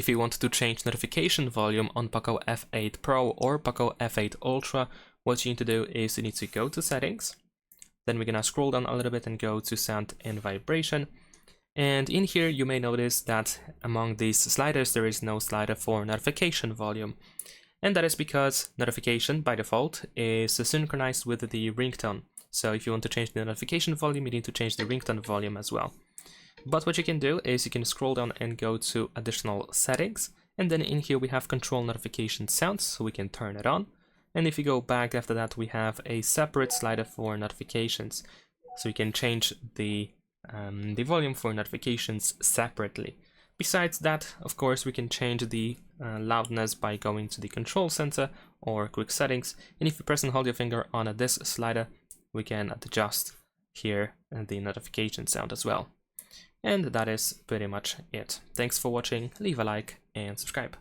if you want to change notification volume on POCO F8 Pro or POCO F8 Ultra, what you need to do is you need to go to settings. Then we're gonna scroll down a little bit and go to sound and vibration. And in here, you may notice that among these sliders, there is no slider for notification volume. And that is because notification by default is synchronized with the ringtone. So if you want to change the notification volume, you need to change the ringtone volume as well. But what you can do is you can scroll down and go to additional settings. And then in here we have control notification sounds, so we can turn it on. And if you go back after that, we have a separate slider for notifications. So you can change the volume for notifications separately. Besides that, of course, we can change the loudness by going to the control center or quick settings. And if you press and hold your finger on this slider, we can adjust here the notification sound as well. And that is pretty much it. Thanks for watching, leave a like and subscribe.